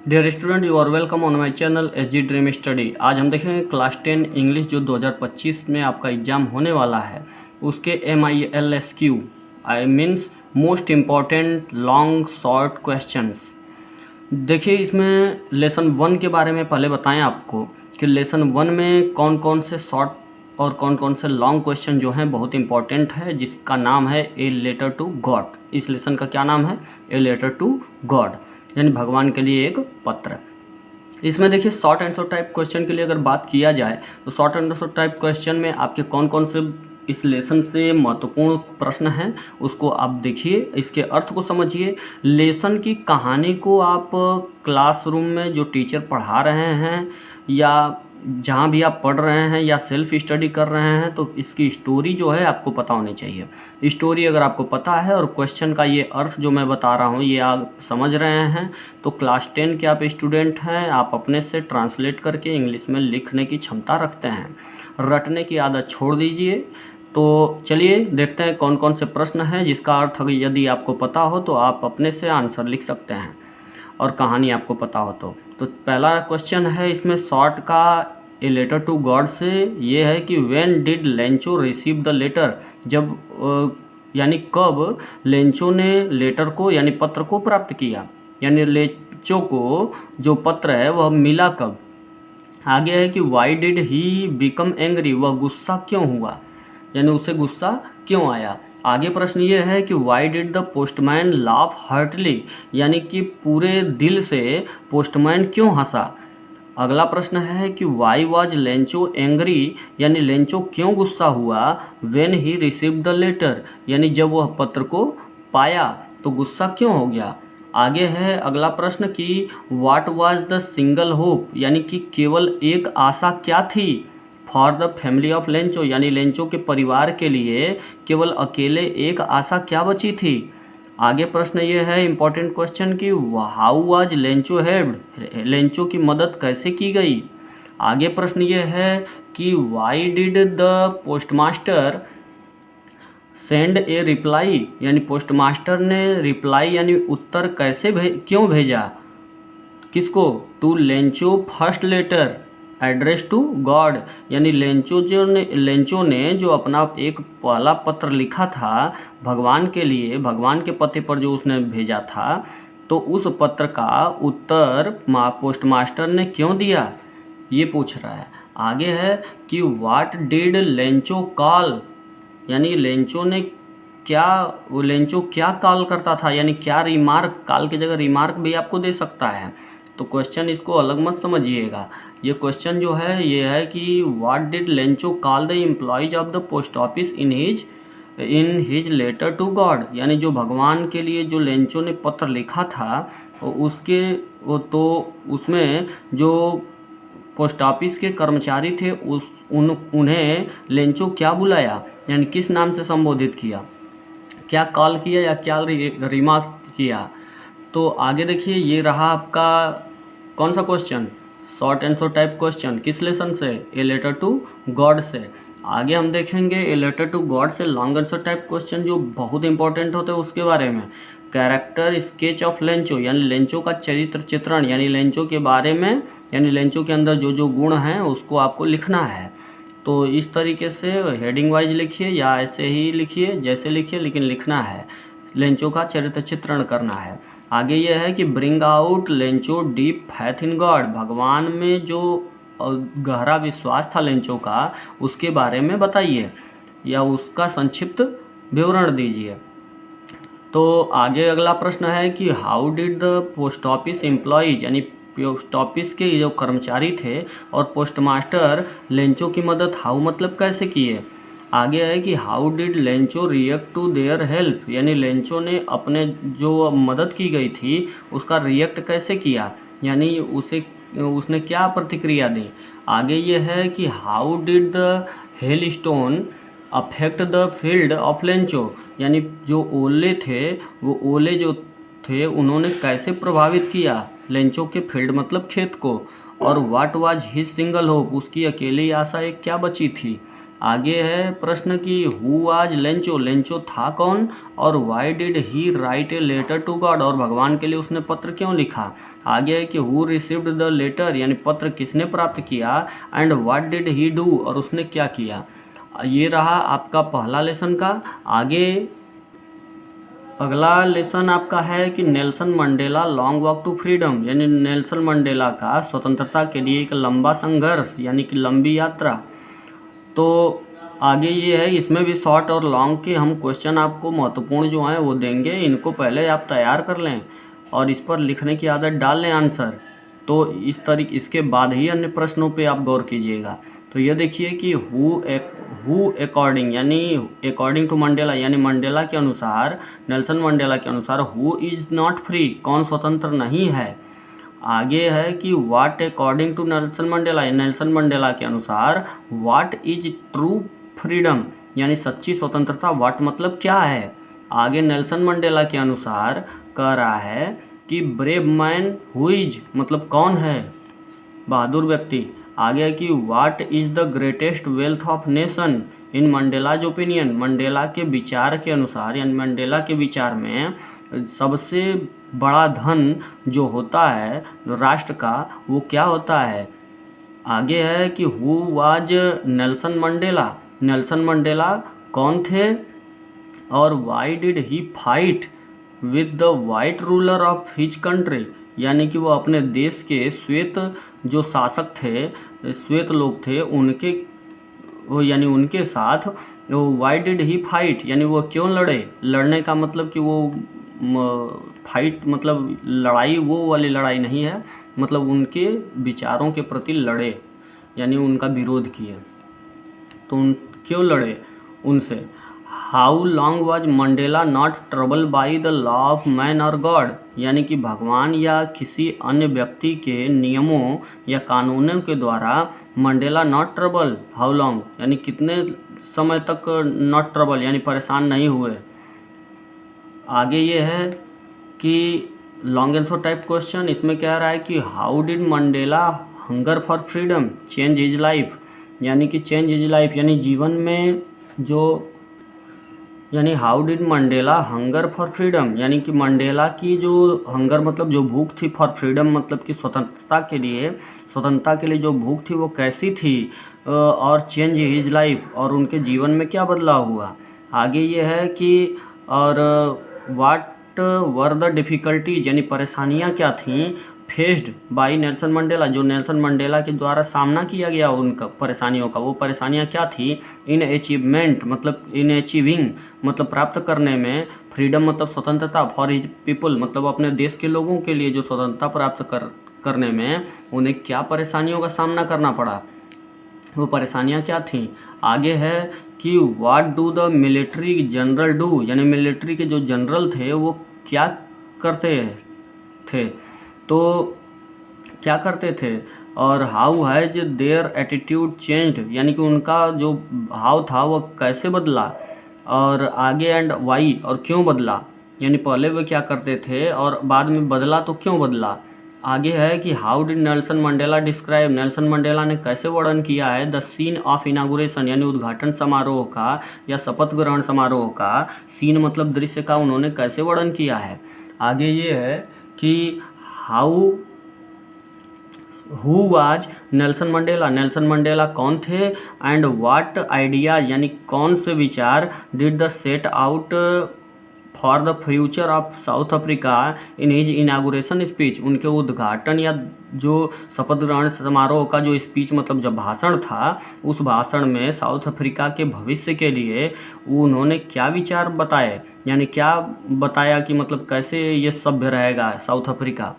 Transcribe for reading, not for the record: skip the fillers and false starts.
Dear student, you are welcome on my channel H G dream study. आज हम देखेंगे class 10 English जो 2025 में आपका एग्ज़ाम होने वाला है उसके MILSQ I means most important long short questions. देखिए, इसमें लेसन 1 के बारे में पहले बताएं आपको कि लेसन 1 में कौन कौन से शॉर्ट और कौन कौन से लॉन्ग क्वेश्चन जो हैं बहुत इंपॉर्टेंट है, जिसका नाम है ए लेटर टू गॉड। इस लेसन का क्या नाम है? ए लेटर टू गॉड, यानी भगवान के लिए एक पत्र। इसमें देखिए, शॉर्ट आंसर टाइप क्वेश्चन के लिए अगर बात किया जाए तो शॉर्ट आंसर टाइप क्वेश्चन में आपके कौन कौन से इस लेसन से महत्वपूर्ण प्रश्न हैं उसको आप देखिए, इसके अर्थ को समझिए। लेसन की कहानी को आप क्लासरूम में जो टीचर पढ़ा रहे हैं या जहाँ भी आप पढ़ रहे हैं या सेल्फ स्टडी कर रहे हैं तो इसकी स्टोरी जो है आपको पता होनी चाहिए। स्टोरी अगर आपको पता है और क्वेश्चन का ये अर्थ जो मैं बता रहा हूँ ये आप समझ रहे हैं तो क्लास 10 के आप स्टूडेंट हैं, आप अपने से ट्रांसलेट करके इंग्लिश में लिखने की क्षमता रखते हैं। रटने की आदत छोड़ दीजिए। तो चलिए देखते हैं कौन कौन से प्रश्न हैं जिसका अर्थ यदि आपको पता हो तो आप अपने से आंसर लिख सकते हैं और कहानी आपको पता हो तो पहला क्वेश्चन है इसमें शॉर्ट का ए लेटर टू गॉड से ये है कि when did Lencho receive the letter, जब यानी कब लेंचो ने लेटर को यानी पत्र को प्राप्त किया, यानी लेंचो को जो पत्र है वह मिला कब। आगे है कि why did he become angry, वह गुस्सा क्यों हुआ, यानी उसे गुस्सा क्यों आया। आगे प्रश्न ये है कि why did the postman laugh heartily, यानी कि पूरे दिल से पोस्टमैन क्यों हंसा। अगला प्रश्न है कि वाई वाज लेंचो एंग्री, यानी लेंचो क्यों गुस्सा हुआ when he receive the letter, यानी जब वह पत्र को पाया तो गुस्सा क्यों हो गया। आगे है अगला प्रश्न कि what was the single hope, यानी कि केवल एक आशा क्या थी for the family of Lencho, यानी लेंचो के परिवार के लिए केवल अकेले एक आशा क्या बची थी। आगे प्रश्न ये है इंपॉर्टेंट क्वेश्चन कि how was Lencho helped, Lencho की मदद कैसे की गई। आगे प्रश्न ये है कि why did the postmaster send a reply, यानी पोस्टमास्टर ने रिप्लाई यानी उत्तर कैसे क्यों भेजा, किसको, to Lencho first letter address to God, यानी लेंचो ने जो अपना एक पहला पत्र लिखा था भगवान के लिए, भगवान के पते पर जो उसने भेजा था, तो उस पत्र का उत्तर पोस्टमास्टर ने क्यों दिया, ये पूछ रहा है। आगे है कि व्हाट डिड लेंचो कॉल, यानी लेंचो क्या कॉल करता था, यानी क्या रिमार्क, कॉल की जगह रिमार्क भी आपको दे सकता है। तो क्वेश्चन इसको अलग मत समझिएगा। ये क्वेश्चन जो है ये है कि what did Lencho call the employees of the post office in his letter to God, यानी जो भगवान के लिए जो लेंचो ने पत्र लिखा था उसमें जो पोस्ट ऑफिस के कर्मचारी थे उन्हें लेंचो क्या बुलाया, यानी किस नाम से संबोधित किया, क्या कॉल किया या क्या रिमार्क किया। तो आगे देखिए, ये रहा आपका कौन सा question, short answer type question, किस लेसन से, ए लेटर टू गॉड से। आगे हम देखेंगे ए लेटर टू गॉड से लॉन्ग आंसर टाइप क्वेश्चन जो बहुत इंपॉर्टेंट होते हैं उसके बारे में। कैरेक्टर स्केच ऑफ लेंचो, यानी लेंचो का चरित्र चित्रण, यानी लेंचो के बारे में, यानी लेंचो के अंदर जो जो गुण हैं उसको आपको लिखना है। तो इस तरीके से हेडिंग वाइज लिखिए या ऐसे ही लिखिए जैसे लिखिए, लेकिन लिखना है, लेंचो का चरित्र चित्रण करना है। आगे यह है कि bring out Lencho deep faith in God, भगवान में जो गहरा विश्वास था लेंचो का उसके बारे में बताइए या उसका संक्षिप्त विवरण दीजिए। तो आगे अगला प्रश्न है कि how did the post office employees, यानी पोस्ट ऑफिस के जो कर्मचारी थे और पोस्टमास्टर लेंचो की मदद हाउ मतलब कैसे किए। आगे है कि how did Lencho react to their help, यानी लेंचो ने अपने जो मदद की गई थी उसका रिएक्ट कैसे किया, यानी उसने क्या प्रतिक्रिया दी। आगे ये है कि how did the hell stone affect the field of Lencho, यानी जो ओले थे वो ओले जो थे उन्होंने कैसे प्रभावित किया लेंचो के फील्ड मतलब खेत को। और what was his single hope, उसकी अकेली आशा एक क्या बची थी। आगे है प्रश्न कि हु वाज लेंचो, लेंचो था कौन, और why did he write a letter to God, और भगवान के लिए उसने पत्र क्यों लिखा। आगे है कि हु रिसीव्ड द लेटर, यानी पत्र किसने प्राप्त किया, and what did he do, और उसने क्या किया। ये रहा आपका पहला लेसन का। आगे अगला लेसन आपका है कि Nelson Mandela long walk to freedom, यानी नेल्सन मंडेला का स्वतंत्रता के लिए एक लंबा संघर्ष यानी कि लंबी यात्रा। तो आगे ये है, इसमें भी शॉर्ट और लॉन्ग के हम क्वेश्चन आपको महत्वपूर्ण जो हैं वो देंगे, इनको पहले आप तैयार कर लें और इस पर लिखने की आदत डाल लें आंसर। तो इस तरीके इसके बाद ही अन्य प्रश्नों पे आप गौर कीजिएगा। तो ये देखिए कि हु अकॉर्डिंग, यानी अकॉर्डिंग टू मंडेला, यानी मंडेला के अनुसार, नेल्सन मंडेला के अनुसार हु इज़ नॉट फ्री, कौन स्वतंत्र नहीं है। आगे है कि what according to Nelson Mandela, Nelson Mandela के अनुसार व्हाट इज ट्रू फ्रीडम, यानी सच्ची स्वतंत्रता, व्हाट मतलब क्या है। आगे नेल्सन मंडेला के अनुसार कह रहा है कि ब्रेव मैन हु इज, मतलब कौन है, बहादुर व्यक्ति। आगे है कि what is the greatest wealth of nation in Mandela's opinion, Mandela के विचार के अनुसार, यानी मंडेला के विचार में सबसे बड़ा धन जो होता है राष्ट्र का, वो क्या होता है। आगे है कि who was Nelson Mandela, Nelson Mandela कौन थे, और why did he fight with the white ruler of his country, यानी कि वो अपने देश के श्वेत जो शासक थे, श्वेत लोग थे, उनके वो यानी उनके साथ वाई डिड ही फाइट, यानी वो क्यों लड़े। लड़ने का मतलब कि वो फाइट मतलब लड़ाई वो वाली लड़ाई नहीं है, मतलब उनके विचारों के प्रति लड़े, यानी उनका विरोध किए। तो क्यों लड़े उनसे। How long was Mandela not trouble by the law of man और गॉड, यानी कि भगवान या किसी अन्य व्यक्ति के नियमों या कानूनों के द्वारा Mandela not trouble, how long, यानी कितने समय तक नॉट ट्रबल, यानी परेशान नहीं हुए। आगे ये है कि लॉन्ग आंसर टाइप क्वेश्चन, इसमें कह रहा है कि how did Mandela hunger for freedom change his life, यानी कि चेंज हिज लाइफ, यानी जीवन में जो, यानी how did Mandela hunger for freedom, यानी कि मंडेला की जो हंगर मतलब जो भूख थी, फॉर फ्रीडम मतलब कि स्वतंत्रता के लिए जो भूख थी वो कैसी थी, और चेंज हिज लाइफ, और उनके जीवन में क्या बदलाव हुआ। आगे ये है कि और व्हाट वर द डिफ़िकल्टीज, यानी परेशानियाँ क्या थीं, फेस्ड बाई नेल्सन मंडेला, जो नेल्सन मंडेला के द्वारा सामना किया गया उनका परेशानियों का, वो परेशानियां क्या थी। इन अचीवमेंट मतलब इन अचीविंग मतलब प्राप्त करने में, फ्रीडम मतलब स्वतंत्रता, फॉर हिज पीपल मतलब अपने देश के लोगों के लिए जो स्वतंत्रता प्राप्त करने में उन्हें क्या परेशानियों का सामना करना पड़ा, वो परेशानियां क्या थीं। आगे है कि what do the military general do, यानी मिलिट्री के जो जनरल थे वो क्या करते थे, तो क्या करते थे। और how has their attitude changed, यानी कि उनका जो भाव था वो कैसे बदला। और आगे एंड वाई, और क्यों बदला, यानी पहले वे क्या करते थे और बाद में बदला तो क्यों बदला। आगे है कि how did Nelson Mandela describe, Nelson Mandela ने कैसे वर्णन किया है द सीन ऑफ इनागुरेशन, यानी उद्घाटन समारोह का या शपथ ग्रहण समारोह का, सीन मतलब दृश्य का उन्होंने कैसे वर्णन किया है। आगे ये है कि how who was Nelson Mandela, Nelson Mandela कौन थे, एंड व्हाट आइडिया, यानी कौन से विचार, did the set out for the future of south Africa in his inauguration speech, उनके उद्घाटन या जो शपथ ग्रहण समारोह का जो स्पीच मतलब जब भाषण था, उस भाषण में साउथ अफ्रीका के भविष्य के लिए उन्होंने क्या विचार बताए, यानी क्या बताया कि मतलब कैसे ये सभ्य रहेगा साउथ अफ्रीका।